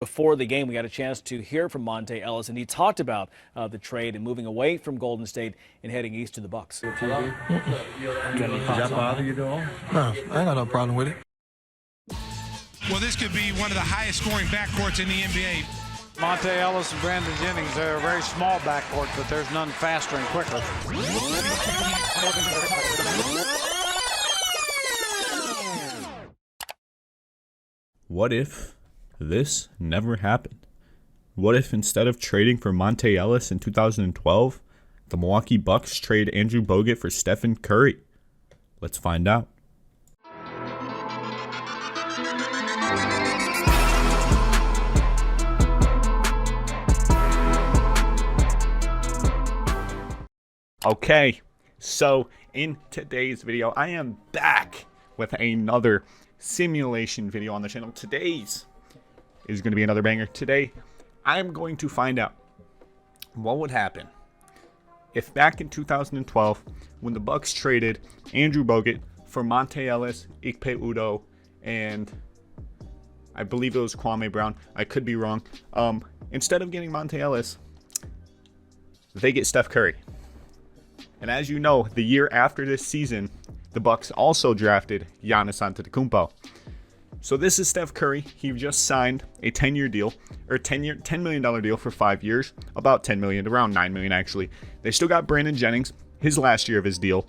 Before the game, we got a chance to hear from Monta Ellis, and he talked about the trade and moving away from Golden State and heading east to the Bucks. Does that bother you at all? No, I ain't got no problem with it. Well, this could be one of the highest scoring backcourts in the NBA. Monta Ellis and Brandon Jennings, they're a very small backcourt, but there's none faster and quicker. What if this never happened? What if instead of trading for Monta Ellis in 2012, the Milwaukee Bucks trade Andrew Bogut for Stephen Curry? Let's find out. Okay, so in today's video, I am back with another simulation video on the channel. Today's is going to be another banger. Today, I'm going to find out what would happen if back in 2012, when the Bucks traded Andrew Bogut for Monta Ellis, Ikpe Udoh, and I believe it was Kwame Brown. I could be wrong. Instead of getting Monta Ellis, they get Steph Curry. And as you know, the year after this season, the Bucks also drafted Giannis Antetokounmpo. So this is Steph Curry. He just signed a 10-year deal, or $10 million deal for 5 years, about $10 million, around $9 million actually. They still got Brandon Jennings, his last year of his deal.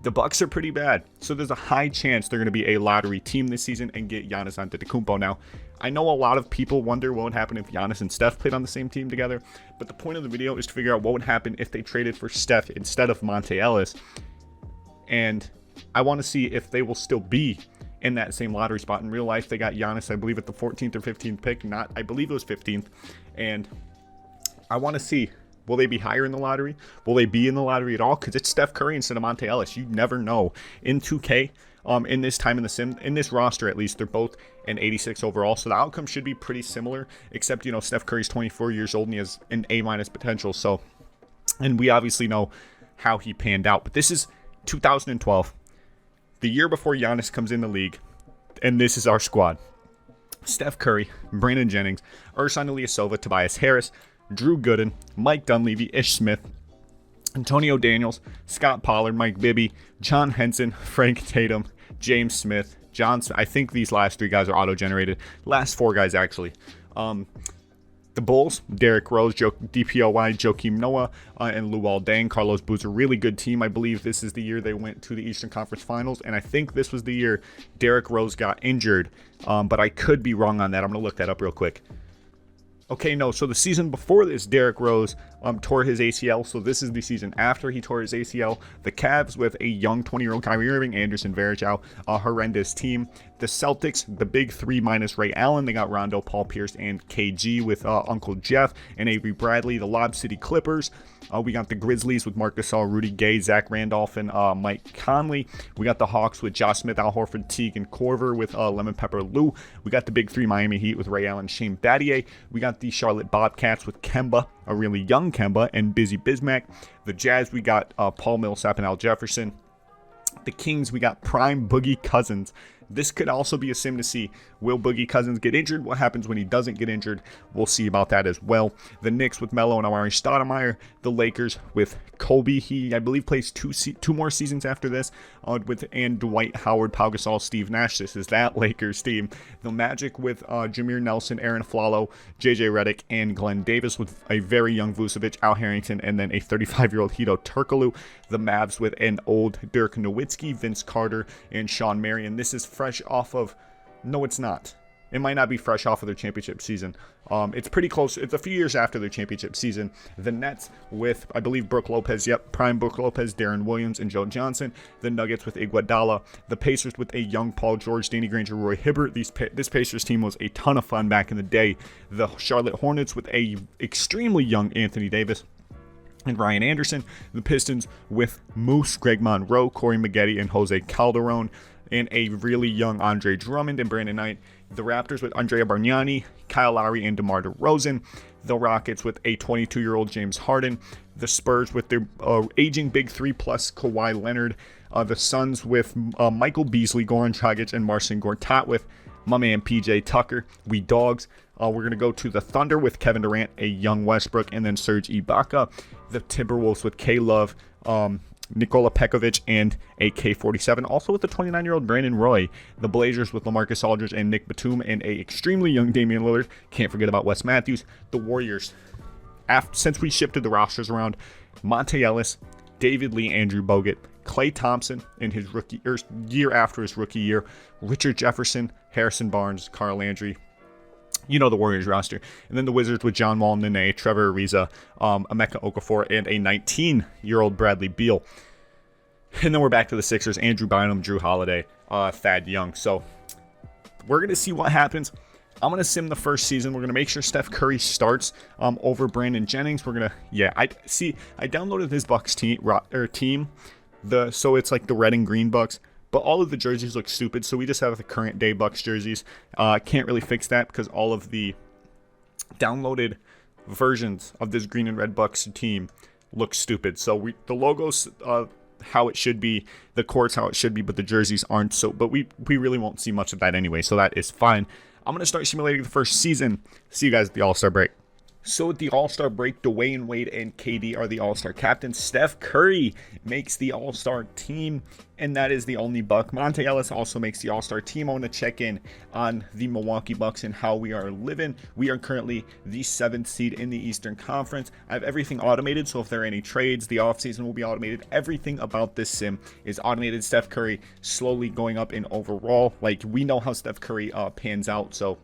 The Bucks are pretty bad, so there's a high chance they're going to be a lottery team this season and get Giannis Antetokounmpo. Now, I know a lot of people wonder what would happen if Giannis and Steph played on the same team together, but the point of the video is to figure out what would happen if they traded for Steph instead of Monta Ellis. And I want to see if they will still be in that same lottery spot. In real life, they got Giannis, I believe, at the 14th or 15th pick. I believe it was 15th. And I want to see, will they be higher in the lottery? Will they be in the lottery at all? Because it's Steph Curry instead of Monta Ellis. You never know. In 2K, in this time in the sim, in this roster at least, they're both an 86 overall. So the outcome should be pretty similar, except, Steph Curry's 24 years old and he has an A- potential. So, and we obviously know how he panned out. But this is 2012. The year before Giannis comes in the league, and this is our squad. Steph Curry, Brandon Jennings, Ersan Ilyasova, Tobias Harris, Jrue Gooden, Mike Dunleavy, Ish Smith, Antonio Daniels, Scott Pollard, Mike Bibby, John Henson, Frank Tatum, James Smith, I think these last three guys are auto-generated. Last four guys, actually. The Bulls, Derrick Rose, DPOY, Joakim Noah, and Luol Deng. Carlos Boozer, really good team. I believe this is the year they went to the Eastern Conference Finals, and I think this was the year Derrick Rose got injured, but I could be wrong on that. I'm going to look that up real quick. Okay, no, so the season before this, Derrick Rose tore his ACL, so this is the season after he tore his ACL. The Cavs with a young 20-year-old Kyrie Irving, Anderson Varejao, a horrendous team. The Celtics, the big three minus Ray Allen. They got Rondo, Paul Pierce, and KG with Uncle Jeff and Avery Bradley. The Lob City Clippers. We got the Grizzlies with Marc Gasol, Rudy Gay, Zach Randolph, and Mike Conley. We got the Hawks with Josh Smith, Al Horford, Teague, and Korver with Lemon Pepper Lou. We got the big three Miami Heat with Ray Allen, Shane Battier. We got the Charlotte Bobcats with Kemba, a really young Kemba, and Busy Bismack. The Jazz, we got Paul Millsap and Al Jefferson. The Kings, we got prime Boogie Cousins. This could also be a sim to see, will Boogie Cousins get injured? What happens when he doesn't get injured? We'll see about that as well. The Knicks with Melo and Amari Stoudemire. The Lakers with Kobe. He, I believe, plays two more seasons after this. And Dwight Howard, Pau Gasol, Steve Nash. This is that Lakers team. The Magic with Jameer Nelson, Aaron Flalo, JJ Redick, and Glenn Davis with a very young Vucevic, Al Harrington, and then a 35-year-old Hedo Turkoglu. The Mavs with an old Dirk Nowitzki, Vince Carter, and Sean Marion. This is fresh off of, no, it's not. It might not be fresh off of their championship season. It's pretty close. It's a few years after their championship season. The Nets with, I believe, Brook Lopez. Yep, prime Brook Lopez, Darren Williams, and Joe Johnson. The Nuggets with Iguodala. The Pacers with a young Paul George, Danny Granger, Roy Hibbert. This Pacers team was a ton of fun back in the day. The Charlotte Hornets with a extremely young Anthony Davis and Ryan Anderson. The Pistons with Moose, Greg Monroe, Corey Maggette, and Jose Calderon, and a really young Andre Drummond and Brandon Knight. The Raptors with Andrea Bargnani, Kyle Lowry, and DeMar DeRozan. The Rockets with a 22-year-old James Harden. The Spurs with their aging big three plus Kawhi Leonard. The Suns with Michael Beasley, Goran Dragic, and Marcin Gortat with my man PJ Tucker. We dogs. We're going to go to the Thunder with Kevin Durant, a young Westbrook, and then Serge Ibaka. The Timberwolves with K-Love, Nikola Pekovic, and a K-47. Also with the 29-year-old Brandon Roy. The Blazers with LaMarcus Aldridge and Nick Batum, and a extremely young Damian Lillard. Can't forget about Wes Matthews. The Warriors, since we shifted the rosters around, Monta Ellis, David Lee, Andrew Bogut, Klay Thompson in his year after his rookie year, Richard Jefferson, Harrison Barnes, Carl Landry. You know the Warriors roster. And then the Wizards with John Wall, Nene, Trevor Ariza, Emeka Okafor, and a 19-year-old Bradley Beal. And then we're back to the Sixers, Andrew Bynum, Jrue Holiday, Thad Young. So we're going to see what happens. I'm going to sim the first season. We're going to make sure Steph Curry starts over Brandon Jennings. We're going to, I downloaded his Bucks team, so it's like the red and green Bucks. But all of the jerseys look stupid, so we just have the current day Bucks jerseys. Can't really fix that because all of the downloaded versions of this green and red Bucks team look stupid. So the logos how it should be, the courts how it should be, but the jerseys aren't. So, but we really won't see much of that anyway, so that is fine. I'm gonna start simulating the first season. See you guys at the All-Star break. So at the All-Star break, Dwayne Wade and KD are the All-Star captains. Steph Curry makes the All-Star team, and that is the only Buck. Monta Ellis also makes the All-Star team. I want to check in on the Milwaukee Bucks and how we are living. We are currently the 7th seed in the Eastern Conference. I have everything automated, so if there are any trades, the offseason will be automated. Everything about this sim is automated. Steph Curry slowly going up in overall. Like, we know how Steph Curry pans out, so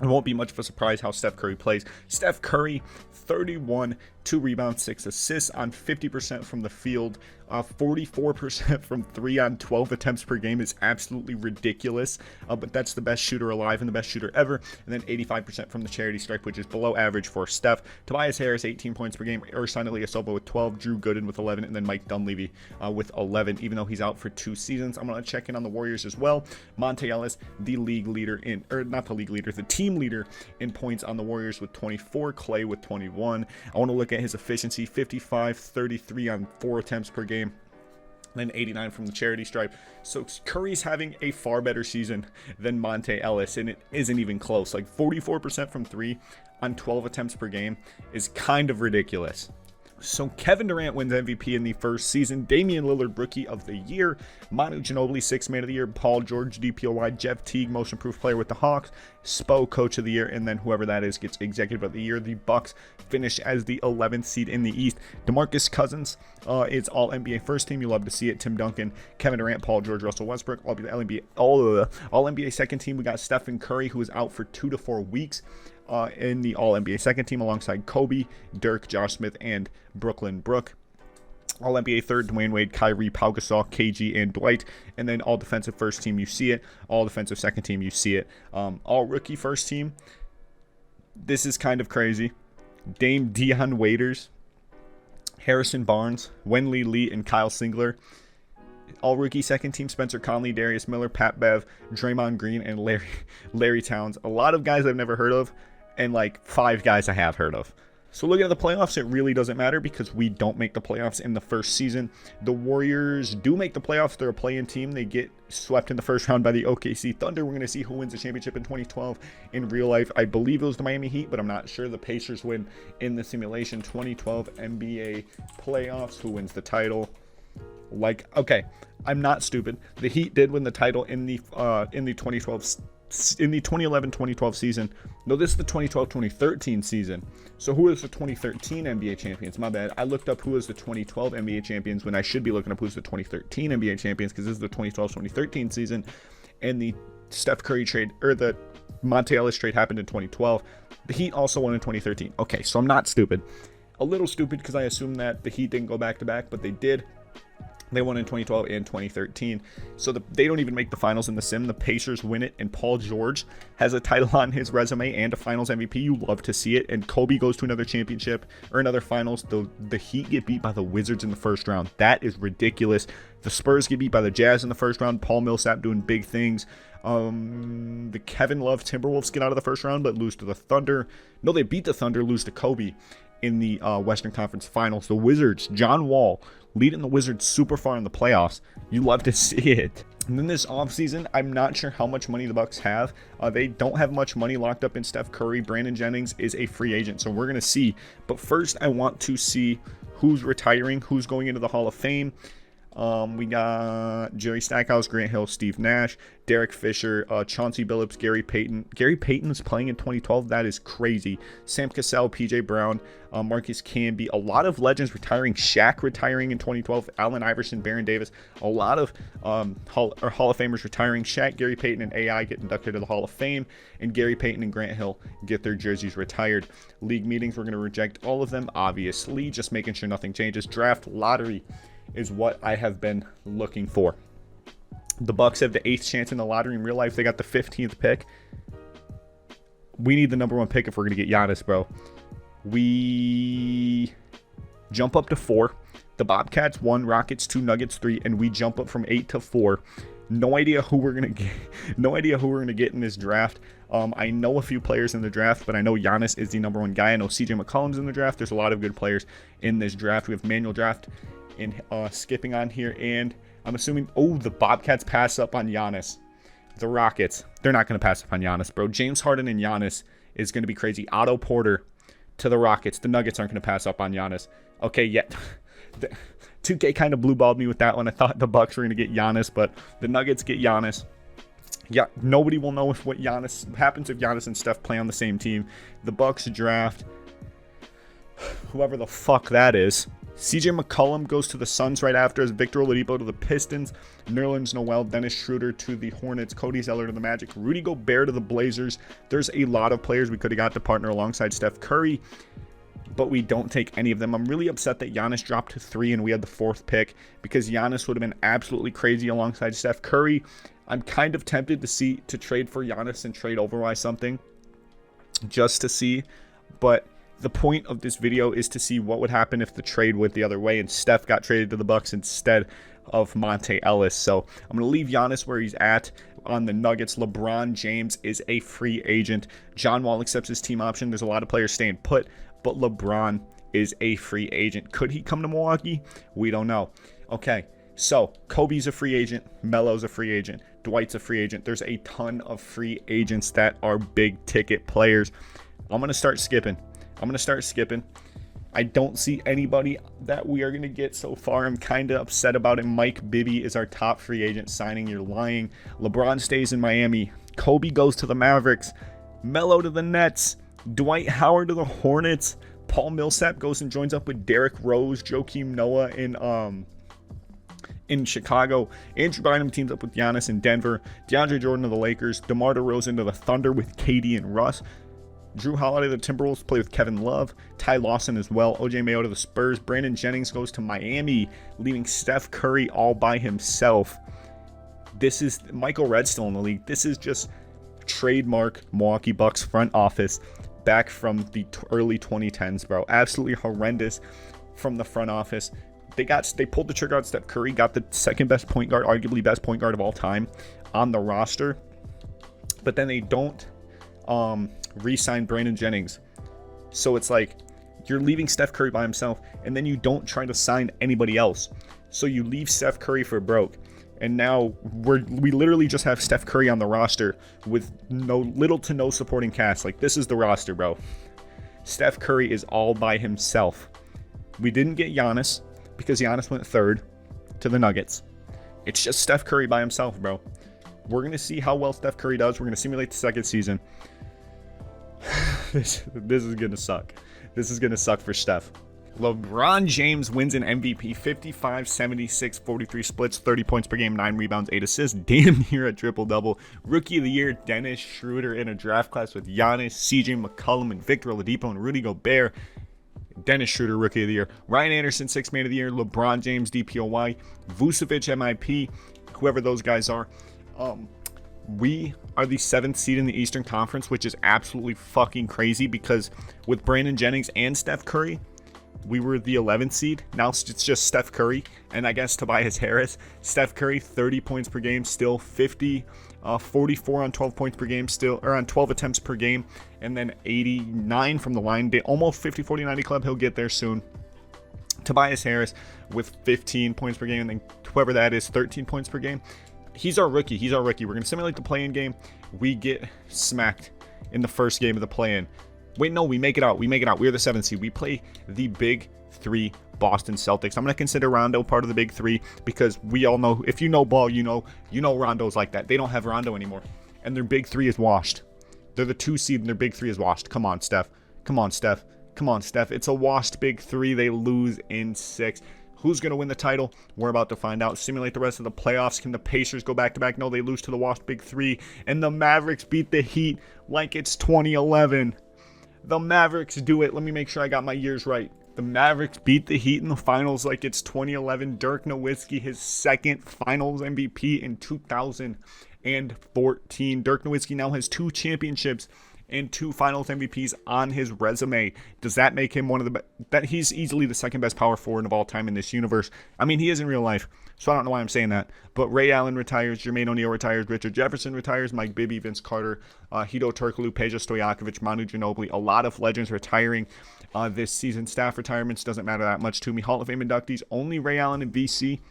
it won't be much of a surprise how Steph Curry plays. Steph Curry, 31, 2 rebounds, 6 assists on 50% from the field. 44% from 3 on 12 attempts per game is absolutely ridiculous. But that's the best shooter alive and the best shooter ever. And then 85% from the charity stripe, which is below average for Steph. Tobias Harris, 18 points per game. Ersan Ilyasova with 12. Drew Gooden with 11. And then Mike Dunleavy with 11, even though he's out for 2 seasons. I'm going to check in on the Warriors as well. Monta Ellis, the league leader the team leader in points on the Warriors with 24. Klay with 21. I want to look at his efficiency, 55, 33 on 4 attempts per game. Then 89 from the charity stripe. So Curry's having a far better season than Monta Ellis, and it isn't even close. Like 44% from 3 on 12 attempts per game is kind of ridiculous. So Kevin Durant wins MVP in the first season. Damian Lillard, Rookie of the Year. Manu Ginobili, 6th Man of the Year. Paul George, DPOY. Jeff Teague, Most Improved Player with the Hawks. Spo, Coach of the Year. And then whoever that is gets Executive of the Year. The Bucks finish as the 11th seed in the East. DeMarcus Cousins is All-NBA First Team. You love to see it. Tim Duncan, Kevin Durant, Paul George, Russell Westbrook. All-NBA Second Team. We got Stephen Curry, who is out for 2 to 4 weeks. In the All-NBA Second Team alongside Kobe, Dirk, Josh Smith, and Brooklyn Brook. All-NBA Third, Dwayne Wade, Kyrie, Pau Gasol, KG, and Dwight. And then All-Defensive First Team, you see it. All-Defensive Second Team, you see it. All-Rookie First Team, this is kind of crazy. Dame Dion Waiters, Harrison Barnes, Wenley Lee, and Kyle Singler. All-Rookie Second Team, Spencer Conley, Darius Miller, Pat Bev, Draymond Green, and Larry Towns. A lot of guys I've never heard of, and like 5 guys I have heard of. So looking at the playoffs, it really doesn't matter because we don't make the playoffs in the first season. The Warriors do make the playoffs. They're a play-in team. They get swept in the first round by the OKC Thunder. We're going to see who wins the championship in 2012. In real life, I believe it was the Miami Heat, but I'm not sure. The Pacers win in the simulation. 2012 NBA playoffs. Who wins the title? Okay, I'm not stupid. The Heat did win the title in the 2011-2012 season. No, this is the 2012-2013 season. So who is the 2013 NBA champions? My bad. I looked up who was the 2012 NBA champions when I should be looking up who's the 2013 NBA champions because this is the 2012-2013 season. And the Steph Curry trade, or the Monta Ellis trade, happened in 2012. The Heat also won in 2013. Okay, so I'm not stupid. A little stupid because I assumed that the Heat didn't go back-to-back, but they did. They won in 2012 and 2013. So they don't even make the finals in the sim. The Pacers win it, and Paul George has a title on his resume and a finals MVP. You love to see it. And Kobe goes to another championship or another finals. The Heat get beat by the Wizards in the first round. That is ridiculous. The Spurs get beat by the Jazz in the first round. Paul Millsap doing big things. The Kevin Love Timberwolves get out of the first round but lose to the Thunder. No, they beat the Thunder, lose to Kobe. in the Western Conference Finals. The Wizards, John Wall, leading the Wizards super far in the playoffs. You love to see it. And then this offseason, I'm not sure how much money the Bucks have. They don't have much money locked up in Steph Curry. Brandon Jennings is a free agent, so we're going to see. But first, I want to see who's retiring, who's going into the Hall of Fame. We got Jerry Stackhouse, Grant Hill, Steve Nash, Derek Fisher, Chauncey Billups, Gary Payton. Gary Payton is playing in 2012. That is crazy. Sam Cassell, PJ Brown, Marcus Camby. A lot of legends retiring. Shaq retiring in 2012. Allen Iverson, Baron Davis. A lot of Hall of Famers retiring. Shaq, Gary Payton, and AI get inducted to the Hall of Fame. And Gary Payton and Grant Hill get their jerseys retired. League meetings, we're going to reject all of them, obviously. Just making sure nothing changes. Draft, lottery is what I have been looking for. The Bucks have the 8th chance in the lottery. In real life, they got the 15th pick. We need the number 1 pick if we're going to get Giannis, bro. We jump up to 4. The Bobcats 1, Rockets 2, Nuggets 3, and we jump up from 8 to 4. No idea who we're going to get. No idea who we're going to get in this draft. I know a few players in the draft, but I know Giannis is the number 1 guy. I know CJ McCollum's in the draft. There's a lot of good players in this draft. We have manual draft and skipping on here, and I'm assuming, the Bobcats pass up on Giannis. The Rockets, they're not going to pass up on Giannis, bro. James Harden and Giannis is going to be crazy. Otto Porter to the Rockets. The Nuggets aren't going to pass up on Giannis. Okay, yeah. 2K kind of blue balled me with that one. I thought the Bucks were going to get Giannis, but the Nuggets get Giannis. Yeah, nobody will know what happens if Giannis and Steph play on the same team. The Bucks draft whoever the fuck that is. CJ McCollum goes to the Suns right after, as Victor Oladipo to the Pistons, Nerlens Noel, Dennis Schroeder to the Hornets, Cody Zeller to the Magic, Rudy Gobert to the Blazers. There's a lot of players we could have got to partner alongside Steph Curry, but we don't take any of them. I'm really upset that Giannis dropped to 3 and we had the 4th pick, because Giannis would have been absolutely crazy alongside Steph Curry. I'm kind of tempted to trade for Giannis and trade Overwise something just to see, but the point of this video is to see what would happen if the trade went the other way and Steph got traded to the Bucks instead of Monta Ellis. So I'm going to leave Giannis where he's at on the Nuggets. LeBron James is a free agent. John Wall accepts his team option. There's a lot of players staying put, but LeBron is a free agent. Could he come to Milwaukee? We don't know. Okay, so Kobe's a free agent. Melo's a free agent. Dwight's a free agent. There's a ton of free agents that are big ticket players. I'm going to start skipping. I don't see anybody that we are going to get so far. I'm kind of upset about it. Mike Bibby is our top free agent signing. You're lying. LeBron stays in Miami. Kobe goes to the Mavericks. Melo to the Nets. Dwight Howard to the Hornets. Paul Millsap goes and joins up with Derrick Rose, Joakim Noah in Chicago. Andrew Bynum teams up with Giannis in Denver. DeAndre Jordan to the Lakers. DeMar DeRozan to the Thunder with KD and Russ. Jrue Holiday to the Timberwolves, play with Kevin Love. Ty Lawson as well. OJ Mayo to the Spurs. Brandon Jennings goes to Miami, leaving Steph Curry all by himself. This is Michael Redd still in the league. This is just trademark Milwaukee Bucks front office back from the early 2010s, bro. Absolutely horrendous from the front office. They pulled the trigger on Steph Curry, got the second best point guard, arguably best point guard of all time on the roster, but then they don't re-sign Brandon Jennings. So it's like you're leaving Steph Curry by himself, and then you don't try to sign anybody else. So you leave Steph Curry for broke, and now we literally just have Steph Curry on the roster with little to no supporting cast. Like, this is the roster, bro. Steph Curry is all by himself. We didn't get Giannis because Giannis went 3rd to the Nuggets. It's just Steph Curry by himself, bro. We're going to see how well Steph Curry does. We're going to simulate the second season. This is going to suck. This is going to suck for Steph. LeBron James wins an MVP, 55, 76, 43 splits, 30 points per game, 9 rebounds, 8 assists, damn near a triple-double. Rookie of the Year, Dennis Schroeder in a draft class with Giannis, CJ McCollum, and Victor Oladipo, and Rudy Gobert. Dennis Schroeder, Rookie of the Year. Ryan Anderson, 6th Man of the Year. LeBron James, DPOY. Vucevic, MIP. Whoever those guys are. We are the 7th seed in the Eastern Conference, which is absolutely fucking crazy, because with Brandon Jennings and Steph Curry, we were the 11th seed. Now it's just Steph Curry and I guess Tobias Harris. Steph Curry, 30 points per game, still 44 on 12 points per game, still, or on 12 attempts per game, and then 89 from the line. They almost 50, 40, 90 club. He'll get there soon. Tobias Harris with 15 points per game, and then whoever that is, 13 points per game. He's our rookie. We're going to simulate the play-in game. We get smacked in the first game of the play-in. Wait, no, we make it out. We're the 7th seed. We play the Big 3 Boston Celtics. I'm going to consider Rondo part of the Big 3 because we all know, if you know ball, you know Rondo's like that. They don't have Rondo anymore, and their Big 3 is washed. They're the 2 seed, and their Big 3 is washed. Come on, Steph. It's a washed Big 3. They lose in 6. Who's going to win the title? We're about to find out. Simulate the rest of the playoffs. Can the Pacers go back-to-back? No, they lose to the washed Big 3, and the Mavericks beat the Heat like it's 2011. The Mavericks do it. Let me make sure I got my years right. The Mavericks beat the Heat in the finals like it's 2011. Dirk Nowitzki, his second finals MVP in 2014. Dirk Nowitzki now has 2 championships and 2 finals MVPs on his resume. Does that make him one of the best? That he's easily the second best power forward of all time in this universe. I mean, he is in real life, so I don't know why I'm saying that. But Ray Allen retires, Jermaine O'Neal retires, Richard Jefferson retires, Mike Bibby, Vince Carter, Hito Turkoglu, Peja Stojakovic, Manu Ginobili. A lot of legends retiring this season. Staff retirements doesn't matter that much to me. Hall of Fame inductees, only Ray Allen and VC.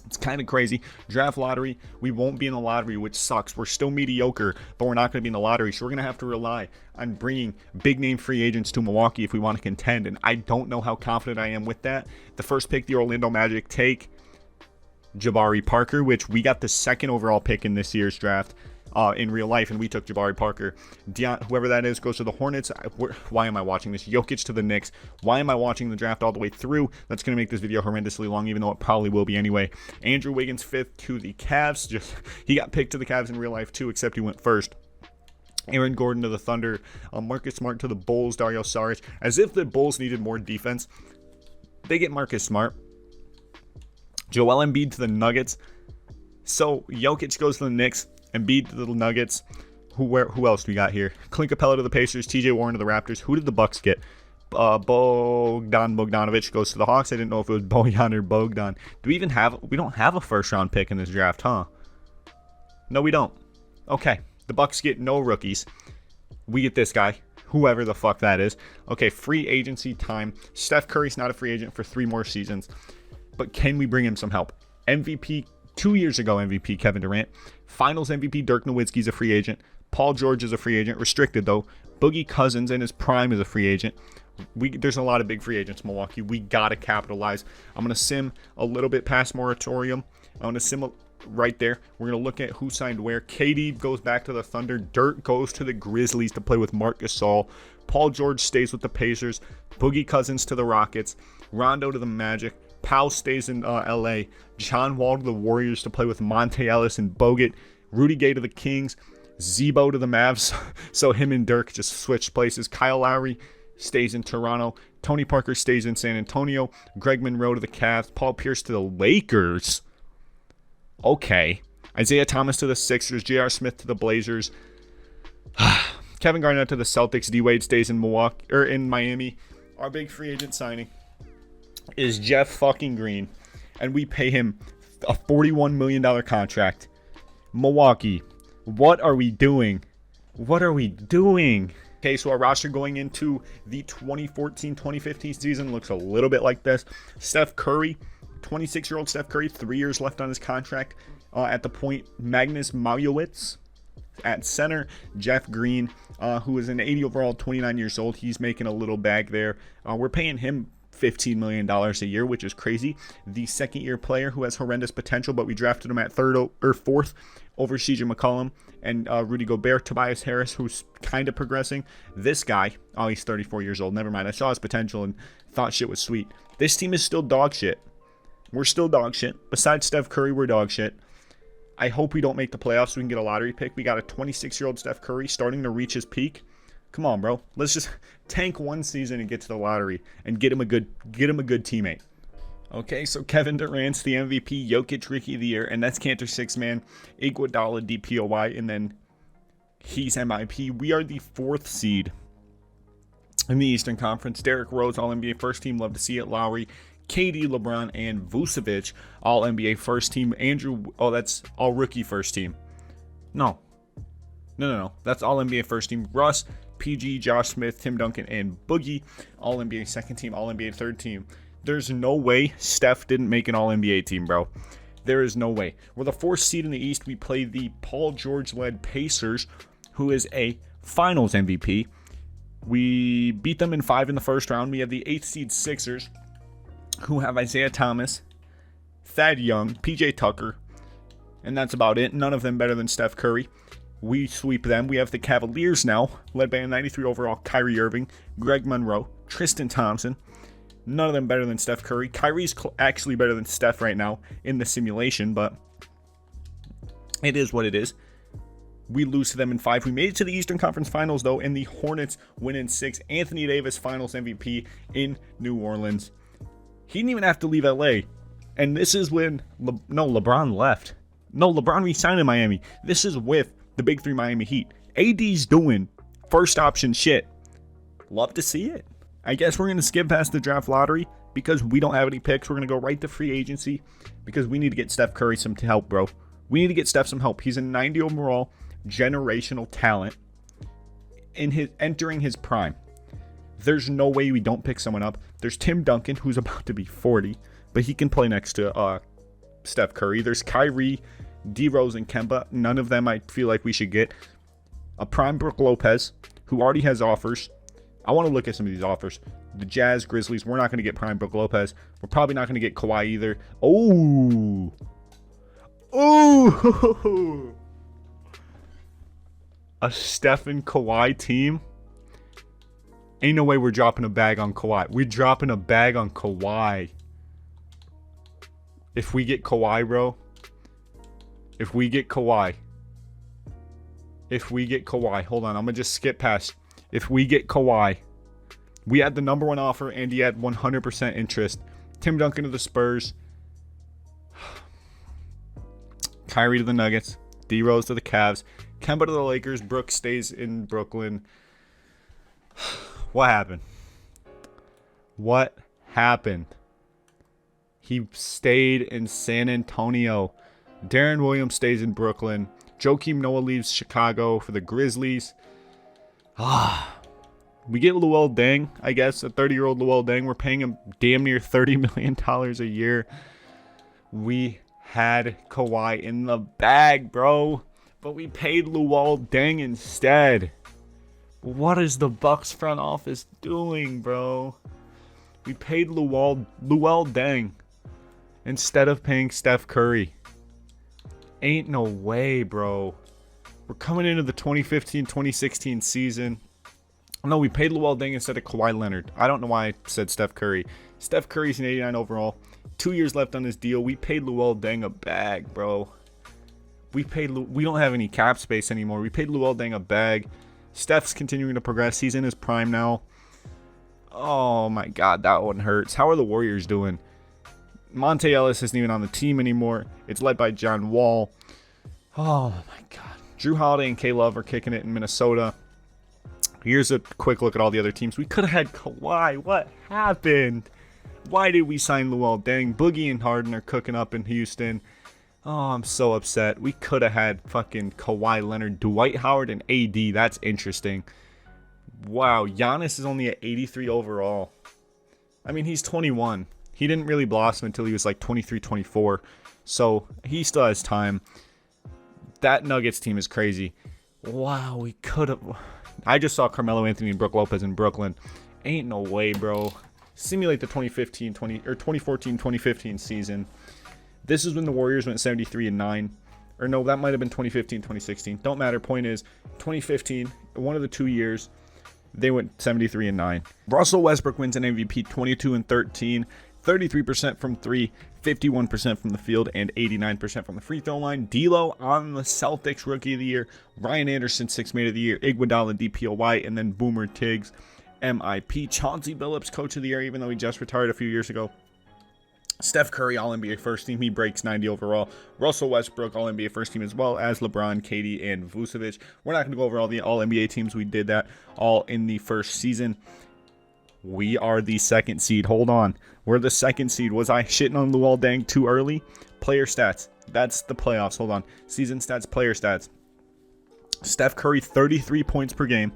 It's kind of crazy. Draft lottery, we won't be in the lottery, which sucks. We're still mediocre, but we're not going to be in the lottery, so we're going to have to rely on bringing big-name free agents to Milwaukee if we want to contend, and I don't know how confident I am with that. The first pick, the Orlando Magic take Jabari Parker, which we got the 2nd overall pick in this year's draft in real life, and we took Jabari Parker. Whoever that is goes to the Hornets. Why am I watching this? Jokic to the Knicks. Why am I watching the draft all the way through? That's going to make this video horrendously long, even though it probably will be anyway. Andrew Wiggins 5th to the Cavs. He got picked to the Cavs in real life too, except he went first. Aaron Gordon to the Thunder. Marcus Smart to the Bulls. Dario Saric. As if the Bulls needed more defense, they get Marcus Smart. Joel Embiid to the Nuggets. So Jokic goes to the Knicks. Embiid to the Nuggets. Who else do we got here? Clint Capella to the Pacers. TJ Warren to the Raptors. Who did the Bucks get? Bogdanovic goes to the Hawks. I didn't know if it was Bojan or Bogdan. We don't have a first round pick in this draft, huh? No, we don't. Okay. The Bucks get no rookies. We get this guy, whoever the fuck that is. Okay, free agency time. Steph Curry's not a free agent for 3 more seasons. But can we bring him some help? MVP 2 years ago, MVP Kevin Durant. Finals MVP Dirk Nowitzki's a free agent. Paul George is a free agent, restricted though. Boogie Cousins in his prime is a free agent. There's a lot of big free agents in Milwaukee. We gotta capitalize. I'm gonna sim a little bit past moratorium. I'm gonna sim right there. We're gonna look at who signed where. KD goes back to the Thunder. Dirk goes to the Grizzlies to play with Marc Gasol. Paul George stays with the Pacers. Boogie Cousins to the Rockets. Rondo to the Magic. Powell stays in LA. John Wall to the Warriors to play with Monta Ellis and Bogut. Rudy Gay to the Kings. Zebo to the Mavs. So him and Dirk just switched places. Kyle Lowry stays in Toronto. Tony Parker stays in San Antonio. Greg Monroe to the Cavs. Paul Pierce to the Lakers. Okay. Isaiah Thomas to the Sixers. J.R. Smith to the Blazers. Kevin Garnett to the Celtics. D-Wade stays in Miami. Our big free agent signing is Jeff fucking Green, and we pay him a $41 million contract. Milwaukee, what are we doing? Okay, so our roster going into the 2014-2015 season looks a little bit like this. Steph Curry, 26-year-old Steph Curry, 3 years left on his contract. At the point, Magnus Majowicz. At center, Jeff Green, who is an 80 overall, 29 years old. He's making a little bag there. We're paying him $15 million a year, which is crazy. The second-year player who has horrendous potential, but we drafted him at 4th over CJ McCollum and Rudy Gobert. Tobias Harris, who's kind of progressing. This guy, oh, he's 34 years old. Never mind. I saw his potential and thought shit was sweet. This team is still dog shit. We're still dog shit. Besides Steph Curry, we're dog shit. I hope we don't make the playoffs so we can get a lottery pick. We got a 26-year-old Steph Curry starting to reach his peak. Come on, bro. Let's just tank one season and get to the lottery and get him a good teammate. Okay, so Kevin Durant's the MVP, Jokic Rookie of the Year, and that's Cantor 6-man, Iguodala DPOY, and then he's MIP. We are the 4th seed In the Eastern Conference, Derrick Rose, All-NBA First Team. Love to see it. Lowry, KD, LeBron, and Vucevic, All-NBA First Team. Andrew, oh, that's All-Rookie First Team. No. That's All-NBA First Team. Russ, PG, Josh Smith, Tim Duncan, and Boogie, All-NBA Second Team, All-NBA Third Team. There's no way Steph didn't make an All-NBA team, bro. There is no way. We're the 4th seed in the East. We play the Paul George-led Pacers, who is a Finals MVP. We beat them in 5 in the first round. We have the 8th seed Sixers, who have Isaiah Thomas, Thad Young, PJ Tucker, and that's about it. None of them better than Steph Curry. We sweep them. We have the Cavaliers now, led by a 93 overall Kyrie Irving, Greg Monroe, Tristan Thompson. None of them better than Steph Curry. Kyrie's actually better than Steph right now in the simulation, but it is what it is. We lose to them in 5. We made it to the Eastern Conference Finals, though, and the Hornets win in 6. Anthony Davis, Finals MVP in New Orleans. He didn't even have to leave LA. And this is when LeBron left. No, LeBron re-signed in Miami. This is with the Big 3 Miami Heat. AD's doing first option shit. Love to see it. I guess we're going to skip past the draft lottery because we don't have any picks. We're going to go right to free agency because we need to get Steph Curry some help, bro. We need to get Steph some help. He's a 90 overall generational talent entering his prime. There's no way we don't pick someone up. There's Tim Duncan, who's about to be 40, but he can play next to Steph Curry. There's Kyrie, D Rose, and Kemba. None of them I feel like we should get. A prime Brook Lopez, who already has offers. I want to look at some of these offers. The Jazz, Grizzlies, we're not going to get prime Brook Lopez. We're probably not going to get Kawhi either. Oh! A Steph and Kawhi team? Ain't no way we're dropping a bag on Kawhi. We're dropping a bag on Kawhi. If we get Kawhi, bro. If we get Kawhi. Hold on, I'm going to just skip past. If we get Kawhi. We had the number 1 offer, and he had 100% interest. Tim Duncan to the Spurs. Kyrie to the Nuggets. D Rose to the Cavs. Kemba to the Lakers. Brooks stays in Brooklyn. What happened? He stayed in San Antonio. Darren Williams stays in Brooklyn. Joakim Noah leaves Chicago for the Grizzlies. We get Luol Deng, I guess, a 30-year-old Luol Deng. We're paying him damn near $30 million a year. We had Kawhi in the bag, bro. But we paid Luol Deng instead. What is the Bucks front office doing, bro? We paid Luol Deng instead of paying Steph Curry. Ain't no way, bro. We're coming into the 2015-2016 season. No, we paid Luol Deng instead of Kawhi Leonard. I don't know why I said Steph Curry. Steph Curry's an 89 overall. 2 years left on his deal. We paid Luol Deng a bag, bro. We don't have any cap space anymore. We paid Luol Deng a bag. Steph's continuing to progress. He's in his prime now. Oh, my God. That one hurts. How are the Warriors doing? Monta Ellis isn't even on the team anymore. It's led by John Wall. Oh, my God. Jrue Holiday and K-Love are kicking it in Minnesota. Here's a quick look at all the other teams. We could have had Kawhi. What happened? Why did we sign Luol Deng? Boogie and Harden are cooking up in Houston. Oh, I'm so upset. We could have had fucking Kawhi Leonard, Dwight Howard, and AD. That's interesting. Wow, Giannis is only at 83 overall. I mean, he's 21. He didn't really blossom until he was like 23, 24. So he still has time. That Nuggets team is crazy. Wow, we could have... I just saw Carmelo Anthony and Brook Lopez in Brooklyn. Ain't no way, bro. Simulate the 2014-2015 season. This is when the Warriors went 73-9. Or no, that might have been 2015-2016. Don't matter. Point is, 2015, one of the 2 years, they went 73-9. Russell Westbrook wins an MVP 22-13, 33% from 3, 51% from the field, and 89% from the free throw line. D'Lo on the Celtics Rookie of the Year. Ryan Anderson, 6th Man of the Year. Iguodala, DPOY, and then Boomer Tiggs, MIP. Chauncey Billups, Coach of the Year, even though he just retired a few years ago. Steph Curry, All-NBA First Team. He breaks 90 overall. Russell Westbrook, All-NBA First Team, as well as LeBron, KD, and Vucevic. We're not going to go over all the All-NBA teams. We did that all in the first season. We are the second seed. Hold on. We're the second seed. Was I shitting on Luol Deng too early? Player stats. That's the playoffs. Hold on. Season stats, player stats. Steph Curry, 33 points per game.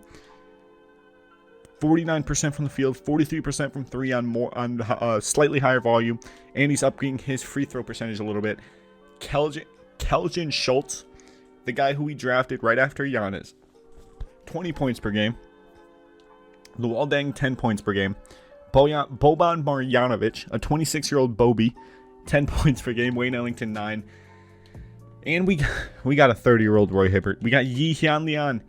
49% from the field, 43% from three on slightly higher volume, and he's upping his free throw percentage a little bit. Keldon Schultz, the guy who we drafted right after Giannis, 20 points per game. Luol Deng, 10 points per game. Boban Marjanovic, a 26-year-old Bobby, 10 points per game. Wayne Ellington, 9. And we got a 30-year-old Roy Hibbert. We got Yi Hyunlian,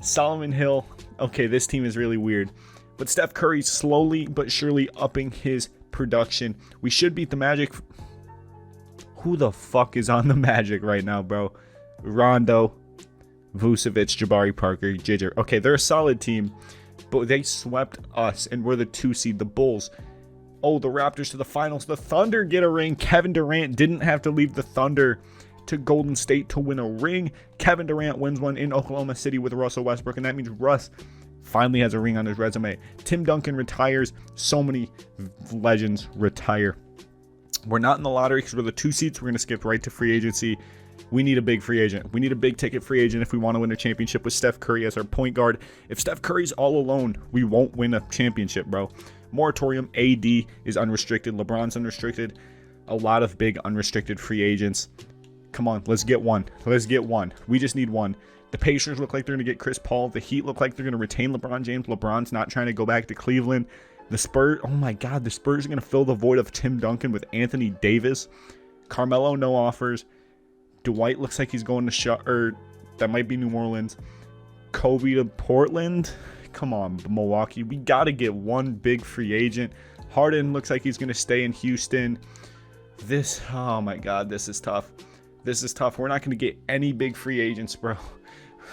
Solomon Hill. Okay, this team is really weird. But Steph Curry slowly but surely upping his production. We should beat the Magic. Who the fuck is on the Magic right now, bro? Rondo, Vucevic, Jabari Parker, Jigger. Okay, they're a solid team, but they swept us, and we're the 2 seed. The Bulls. Oh, the Raptors to the finals. The Thunder get a ring. Kevin Durant didn't have to leave the Thunder to Golden State to win a ring. Kevin Durant wins one in Oklahoma City with Russell Westbrook, and that means Russ finally has a ring on his resume. Tim Duncan retires. So many legends retire. We're not in the lottery because we're the 2 seeds. We're going to skip right to free agency. We need a big free agent. We need a big ticket free agent if we want to win a championship with Steph Curry as our point guard. If Steph Curry's all alone, we won't win a championship, bro. Moratorium. AD is unrestricted. LeBron's unrestricted. A lot of big unrestricted free agents. Come on, let's get one. Let's get one. We just need one. The Pacers look like they're going to get Chris Paul. The Heat look like they're going to retain LeBron James. LeBron's not trying to go back to Cleveland. The Spurs, oh my God, the Spurs are going to fill the void of Tim Duncan with Anthony Davis. Carmelo, no offers. Dwight looks like he's going to that might be New Orleans. Kobe to Portland. Come on, Milwaukee. We got to get one big free agent. Harden looks like he's going to stay in Houston. Oh my God, this is tough. This is tough. We're not going to get any big free agents, bro.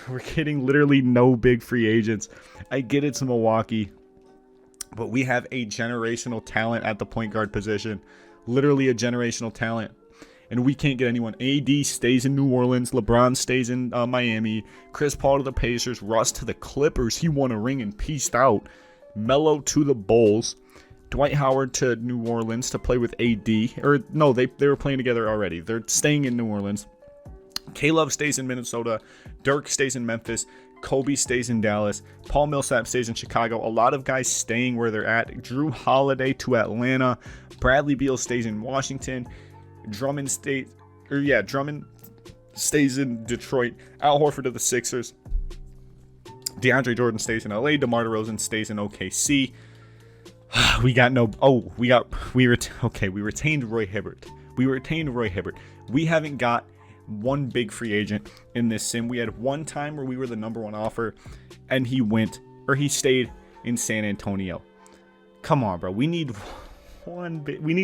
We're getting literally no big free agents. I get it's Milwaukee, but we have a generational talent at the point guard position. Literally a generational talent. And we can't get anyone. AD stays in New Orleans. LeBron stays in Miami. Chris Paul to the Pacers. Russ to the Clippers. He won a ring and peaced out. Melo to the Bulls. Dwight Howard to New Orleans to play with AD. Or no, they were playing together already. They're staying in New Orleans. K-Love stays in Minnesota. Dirk stays in Memphis. Kobe stays in Dallas. Paul Millsap stays in Chicago. A lot of guys staying where they're at. Jrue Holiday to Atlanta. Bradley Beal stays in Washington. Drummond stays in Detroit. Al Horford to the Sixers. DeAndre Jordan stays in LA. DeMar DeRozan stays in OKC. We retained Roy Hibbert. We haven't got one big free agent in this sim. We had one time where we were the number 1 offer and he stayed in San Antonio. Come on, bro. We need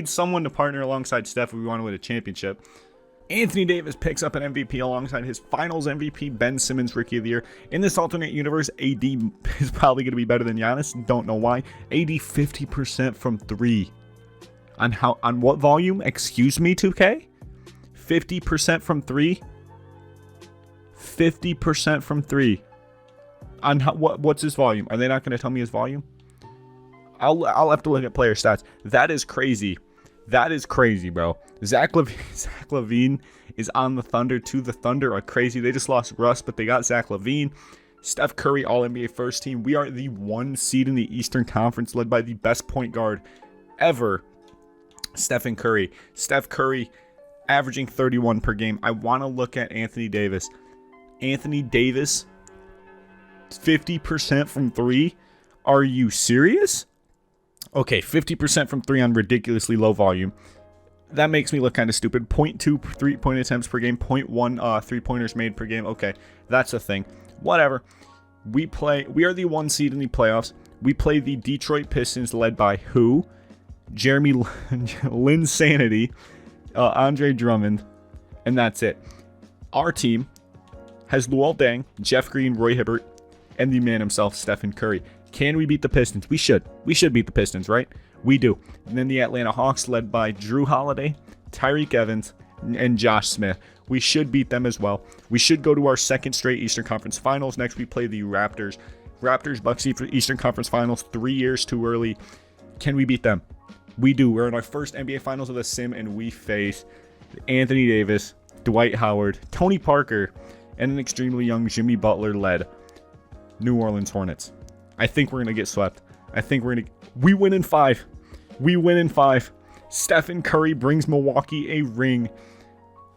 someone to partner alongside Steph if we want to win a championship. Anthony Davis picks up an MVP alongside his finals MVP, Ben Simmons, Rookie of the Year. In this alternate universe, AD is probably going to be better than Giannis. Don't know why. AD 50% from 3. On what volume? Excuse me, 2K? 50% from 3? 50% from 3. On what's his volume? Are they not going to tell me his volume? I'll have to look at player stats. That is crazy. That is crazy, bro. Zach LaVine is on the Thunder. The Thunder are crazy. They just lost Russ, but they got Zach LaVine. Steph Curry, All-NBA first team. We are the 1 seed in the Eastern Conference, led by the best point guard ever, Stephen Curry. Steph Curry averaging 31 per game. I want to look at Anthony Davis. Anthony Davis, 50% from 3. Are you serious? Okay, 50% from 3 on ridiculously low volume. That makes me look kind of stupid. 0.2 3-point attempts per game. 0.1 3-pointers made per game. Okay, that's a thing. Whatever. We are the 1 seed in the playoffs. We play the Detroit Pistons, led by who? Jeremy Lin Sanity, Andre Drummond, and that's it. Our team has Luol Deng, Jeff Green, Roy Hibbert, and the man himself, Stephen Curry. Can we beat the Pistons? We should. We should beat the Pistons, right? We do. And then the Atlanta Hawks, led by Jrue Holiday, Tyreek Evans, and Josh Smith. We should beat them as well. We should go to our 2nd straight Eastern Conference Finals. Next, we play the Raptors. Raptors, Bucks, Eastern Conference Finals, 3 years too early. Can we beat them? We do. We're in our first NBA Finals of the Sim, and we face Anthony Davis, Dwight Howard, Tony Parker, and an extremely young Jimmy Butler-led New Orleans Hornets. I think we're going to get swept. I think we win in 5. We win in 5. Stephen Curry brings Milwaukee a ring.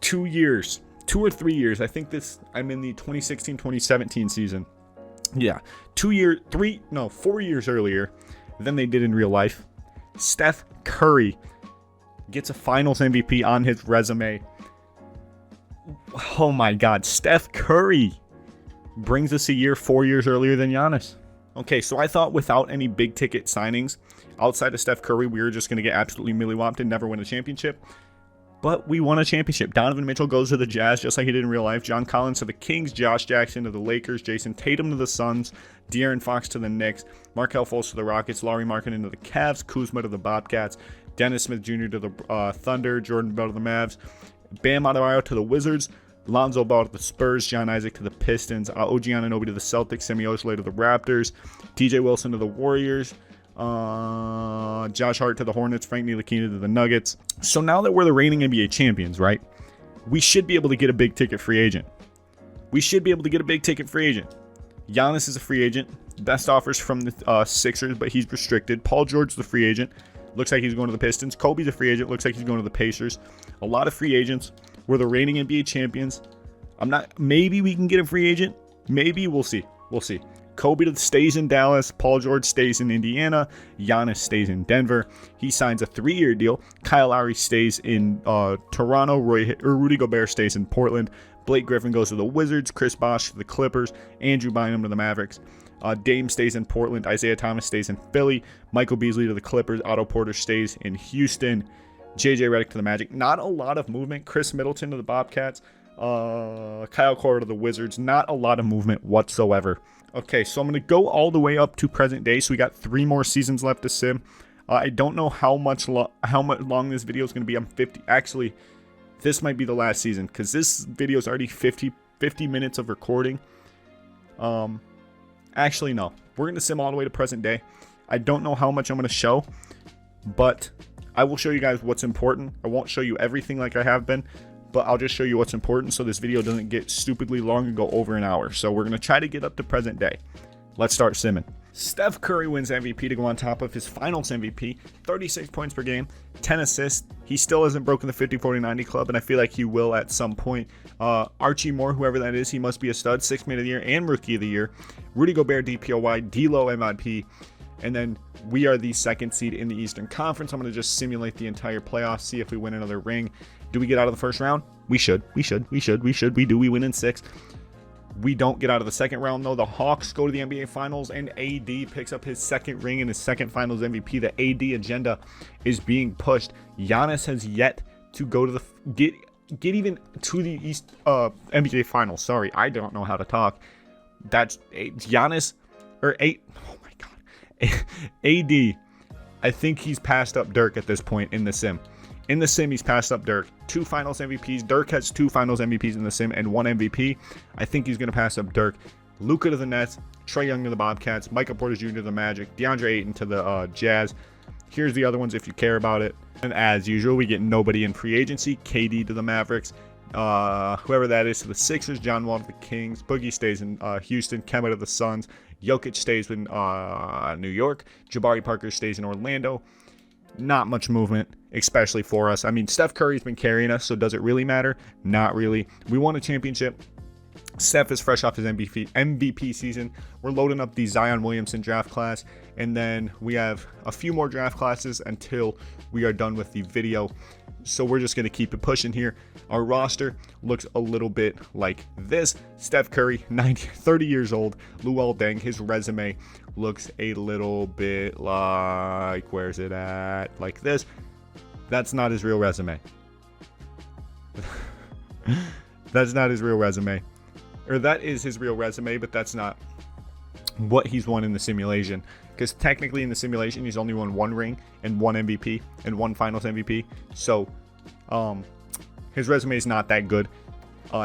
2 years. 2 or 3 years. I think I'm in the 2016-2017 season. Yeah. 4 years earlier than they did in real life. Steph Curry gets a Finals MVP on his resume. Oh my God. Steph Curry brings us a year 4 years earlier than Giannis. Okay, so I thought without any big ticket signings outside of Steph Curry, we were just going to get absolutely millywhopped and never win a championship. But we won a championship. Donovan Mitchell goes to the Jazz just like he did in real life. John Collins to the Kings. Josh Jackson to the Lakers. Jason Tatum to the Suns. De'Aaron Fox to the Knicks. Markelle Fultz to the Rockets. Lauri Markkanen to the Cavs. Kuzma to the Bobcats. Dennis Smith Jr. to the Thunder. Jordan Bell to the Mavs. Bam Adebayo to the Wizards. Lonzo Ball to the Spurs, John Isaac to the Pistons, OG Anunoby to the Celtics, Semi Ojeleye to the Raptors, TJ Wilson to the Warriors, Josh Hart to the Hornets, Frank Ntilikina to the Nuggets. So now that we're the reigning NBA champions, right, we should be able to get a big ticket free agent. Giannis is a free agent. Best offers from the Sixers, but he's restricted. Paul George is the free agent. Looks like he's going to the Pistons. Kobe's a free agent. Looks like he's going to the Pacers. A lot of free agents. We're the reigning NBA champions. Maybe we can get a free agent. Maybe. We'll see. Kobe stays in Dallas. Paul George stays in Indiana. Giannis stays in Denver. He signs a 3-year deal. Kyle Lowry stays in Toronto. Rudy Gobert stays in Portland. Blake Griffin goes to the Wizards. Chris Bosh to the Clippers. Andrew Bynum to the Mavericks. Dame stays in Portland. Isaiah Thomas stays in Philly. Michael Beasley to the Clippers. Otto Porter stays in Houston. JJ Redick to the Magic. Not a lot of movement. Chris Middleton to the Bobcats. Kyle Korver to the Wizards. Not a lot of movement whatsoever. Okay, so I'm going to go all the way up to present day. So we got 3 more seasons left to sim. I don't know how much long this video is going to be. I'm 50. Actually, this might be the last season because this video is already 50 minutes of recording. Actually, no. We're going to sim all the way to present day. I don't know how much I'm going to show, but I will show you guys what's important. I won't show you everything like I have been, but I'll just show you what's important so this video doesn't get stupidly long and go over an hour. So we're going to try to get up to present day. Let's start simming. Steph Curry wins MVP to go on top of his Finals MVP. 36 points per game, 10 assists. He still hasn't broken the 50-40-90 club, and I feel like he will at some point. Archie Moore, whoever that is, he must be a stud. 6th Man of the Year and Rookie of the Year. Rudy Gobert, DPOY, D'Lo, MIP. And then we are the 2nd seed in the Eastern Conference. I'm going to just simulate the entire playoffs, see if we win another ring. Do we get out of the first round? We should. We do. We win in 6. We don't get out of the second round, though. The Hawks go to the NBA Finals, and AD picks up his 2nd ring and his 2nd Finals MVP. The AD agenda is being pushed. Giannis has yet to go to the get even to the East NBA Finals. Sorry, I don't know how to talk. That's Giannis or 8. Oh my God, AD. I think he's passed up Dirk at this point in the sim. In the sim, he's passed up Dirk. 2 Finals MVPs. Dirk has 2 Finals MVPs in the sim and 1 MVP. I think he's going to pass up Dirk. Luka to the Nets. Trae Young to the Bobcats. Michael Porter Jr. to the Magic. DeAndre Ayton to the Jazz. Here's the other ones if you care about it. And as usual, we get nobody in free agency. KD to the Mavericks. Whoever that is to the Sixers. John Wall to the Kings. Boogie stays in Houston. Kemba to the Suns. Jokic stays in New York. Jabari Parker stays in Orlando. Not much movement, especially for us. I mean, Steph Curry's been carrying us, so does it really matter? Not really. We won a championship. Steph is fresh off his MVP season. We're loading up the Zion Williamson draft class, and then we have a few more draft classes until we are done with the video. So we're just going to keep it pushing here. Our roster looks a little bit like this. Steph Curry, 30 years old. Luol Deng, his resume looks a little bit like, where's it at? Like this. That's not his real resume. That's not his real resume. Or that is his real resume, but that's not what he's won in the simulation. Because technically in the simulation, he's only won 1 ring and 1 MVP and 1 Finals MVP. So his resume is not that good.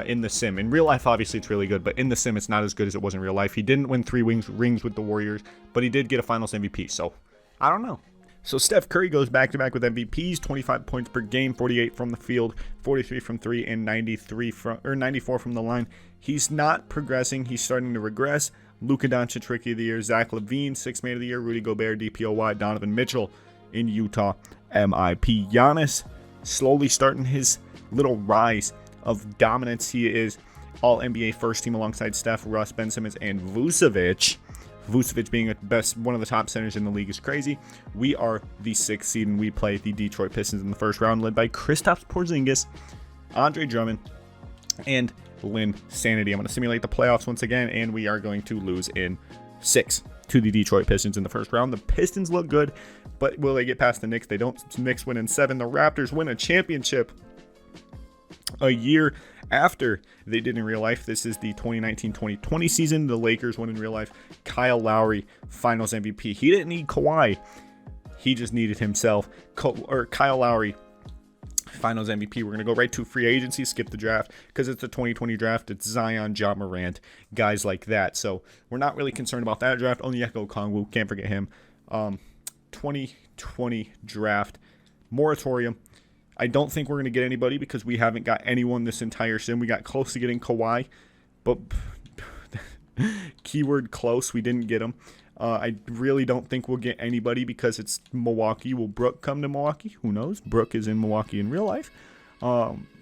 in the sim. In real life, obviously, it's really good, but in the sim, it's not as good as it was in real life. He didn't win 3 rings with the Warriors, but he did get a Finals MVP, so I don't know. So Steph Curry goes back-to-back with MVPs, 25 points per game, 48 from the field, 43 from 3, and 94 from the line. He's not progressing. He's starting to regress. Luka Doncic, Rookie of the Year. Zach LaVine, 6th Man of the Year. Rudy Gobert, DPOY. Donovan Mitchell in Utah, MIP. Giannis slowly starting his little rise of dominance. He is All-NBA first team alongside Steph, Russ, Ben Simmons, and Vucevic. Vucevic being one of the top centers in the league is crazy. We are the 6th seed, and we play the Detroit Pistons in the first round, led by Kristaps Porzingis, Andre Drummond, and Lynn Sanity. I'm going to simulate the playoffs once again, and we are going to lose in 6 to the Detroit Pistons in the first round. The Pistons look good, but will they get past the Knicks? They don't. Knicks win in 7. The Raptors win a championship a year after they did in real life. This is the 2019-2020 season. The Lakers won in real life. Kyle Lowry, Finals MVP. He didn't need Kawhi. He just needed himself. Kyle Lowry, Finals MVP. We're going to go right to free agency, skip the draft, because it's the 2020 draft. It's Zion, Ja Morant, guys like that. So we're not really concerned about that draft. Onyeka Okongwu, can't forget him. 2020 draft moratorium. I don't think we're going to get anybody because we haven't got anyone this entire sim. We got close to getting Kawhi, but keyword close, we didn't get him. I really don't think we'll get anybody because it's Milwaukee. Will Brook come to Milwaukee? Who knows? Brook is in Milwaukee in real life.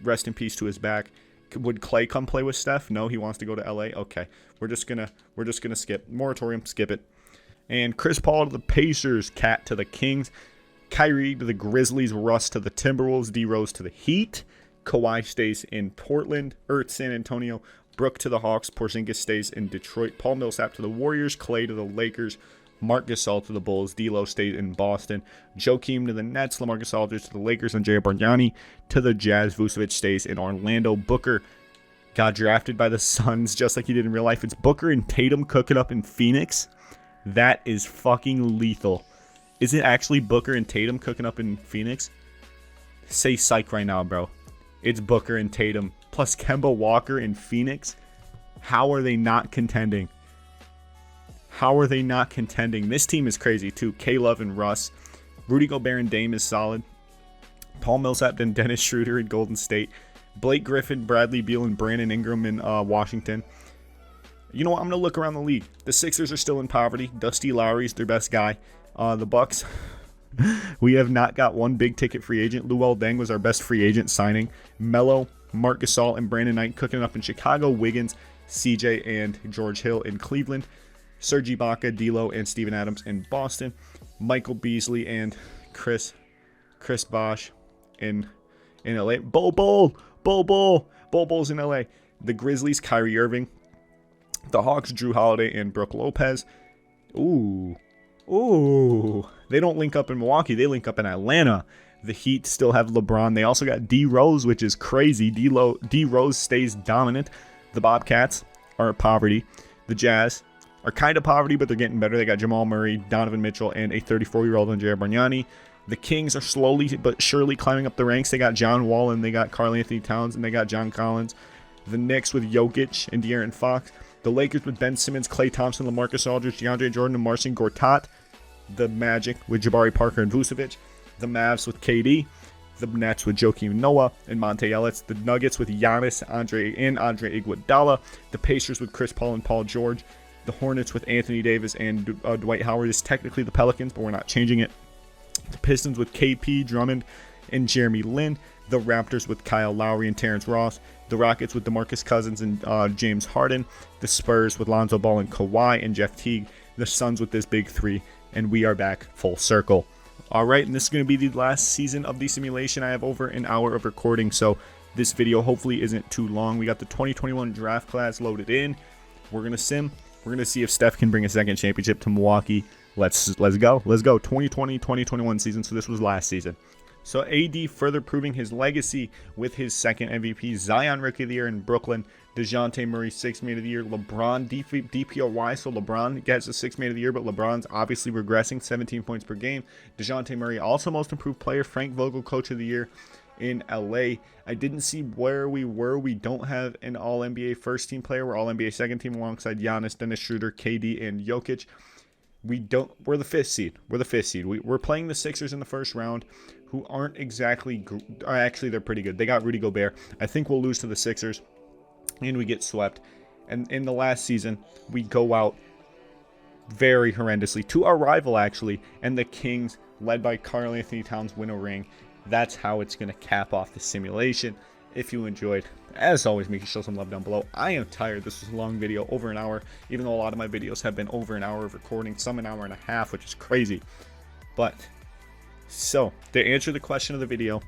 Rest in peace to his back. Would Clay come play with Steph? No, he wants to go to LA. Okay, we're just gonna skip moratorium. Skip it. And Chris Paul to the Pacers. Cat to the Kings. Kyrie to the Grizzlies, Russ to the Timberwolves, D Rose to the Heat, Kawhi stays in Portland, San Antonio, Brook to the Hawks, Porzingis stays in Detroit, Paul Millsap to the Warriors, Clay to the Lakers, Marc Gasol to the Bulls, D'Lo stays in Boston, Joakim to the Nets, LaMarcus Aldridge to the Lakers, and Jay Bargnani to the Jazz. Vucevic stays in Orlando. Booker got drafted by the Suns just like he did in real life. It's Booker and Tatum cooking up in Phoenix. That is fucking lethal. Is it actually Booker and Tatum cooking up in Phoenix? Say psych right now, bro. It's Booker and Tatum plus Kemba Walker in Phoenix. How are they not contending? How are they not contending? This team is crazy too. K-Love and Russ. Rudy Gobert and Dame is solid. Paul Millsap and Dennis Schroeder in Golden State. Blake Griffin, Bradley Beal, and Brandon Ingram in Washington. You know what? I'm going to look around the league. The Sixers are still in poverty. Dusty Lowry's their best guy. The Bucks, we have not got one big ticket free agent. Luol Deng was our best free agent signing. Melo, Marc Gasol, and Brandon Knight cooking up in Chicago. Wiggins, CJ, and George Hill in Cleveland. Serge Ibaka, D'Lo, and Steven Adams in Boston. Michael Beasley and Chris Bosh in LA. Bulls in LA. The Grizzlies, Kyrie Irving. The Hawks, Jrue Holiday and Brook Lopez. Ooh, they don't link up in Milwaukee. They link up in Atlanta. The Heat still have LeBron. They also got D Rose, which is crazy. D Rose stays dominant. The Bobcats are at poverty. The Jazz are kind of poverty, but they're getting better. They got Jamal Murray, Donovan Mitchell, and a 34-year-old Andrea Bargnani. The Kings are slowly but surely climbing up the ranks. They got John Wall, and they got Karl Anthony Towns, and they got John Collins. The Knicks with Jokic and De'Aaron Fox. The Lakers with Ben Simmons, Klay Thompson, LaMarcus Aldridge, DeAndre Jordan, and Marcin Gortat. The Magic with Jabari Parker and Vucevic. The Mavs with KD. The Nets with Joakim Noah and Monta Ellis. The Nuggets with Giannis, Andre Iguodala. The Pacers with Chris Paul and Paul George. The Hornets with Anthony Davis and Dwight Howard. Is technically the Pelicans, but we're not changing it. The Pistons with KP, Drummond, and Jeremy Lin. The Raptors with Kyle Lowry and Terrence Ross. The Rockets with DeMarcus Cousins and James Harden. The Spurs with Lonzo Ball and Kawhi and Jeff Teague. The Suns with this big three. And we are back full circle. All right, and this is going to be the last season of the simulation. I have over an hour of recording, so this video hopefully isn't too long. We got the 2021 draft class loaded in. We're going to sim. We're going to see if Steph can bring a second championship to Milwaukee. Let's go. 2020-2021 season, so this was last season. So AD further proving his legacy with his second MVP. Zion Rookie of the Year in Brooklyn. DeJounte Murray 6th Man of the Year. LeBron DPOY, so LeBron gets a 6th Man of the Year, but LeBron's obviously regressing, 17 points per game. DeJounte Murray also Most Improved Player. Frank Vogel Coach of the Year in LA. I didn't see where we were. We don't have an all-NBA first-team player. We're all-NBA second-team alongside Giannis, Dennis Schroeder, KD, and Jokic. We're the fifth seed. We're playing the Sixers in the first round, who aren't exactly, actually they're pretty good. They got Rudy Gobert. I think we'll lose to the Sixers, and we get swept. And in the last season, we go out very horrendously to our rival, actually, and the Kings, led by Karl Anthony Towns, win a ring. That's how it's going to cap off the simulation. If you enjoyed, as always, make sure to show some love down below. I am tired. This was a long video, over an hour, even though a lot of my videos have been over an hour of recording, some an hour and a half, which is crazy. But, so, to answer the question of the video,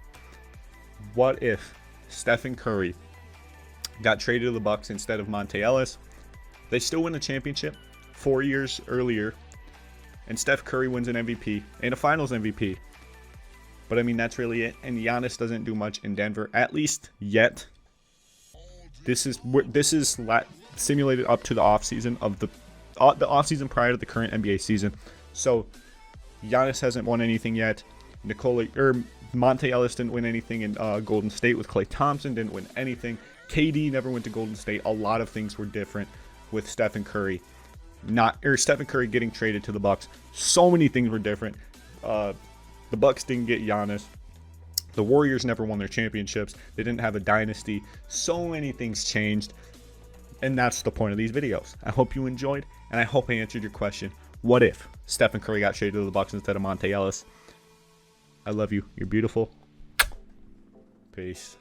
what if Stephen Curry got traded to the Bucks instead of Monta Ellis? They still win the championship 4 years earlier, and Steph Curry wins an MVP and a Finals MVP. But I mean, that's really it. And Giannis doesn't do much in Denver, at least yet. This is simulated up to the offseason of the offseason prior to the current NBA season. So Giannis hasn't won anything yet. Monta Ellis didn't win anything in Golden State with Klay Thompson. Didn't win anything. KD never went to Golden State. A lot of things were different with Stephen Curry. Stephen Curry getting traded to the Bucks. So many things were different. The Bucks didn't get Giannis. The Warriors never won their championships. They didn't have a dynasty. So many things changed. And that's the point of these videos. I hope you enjoyed, and I hope I answered your question. What if Stephen Curry got traded to the Bucks instead of Monta Ellis? I love you. You're beautiful. Peace.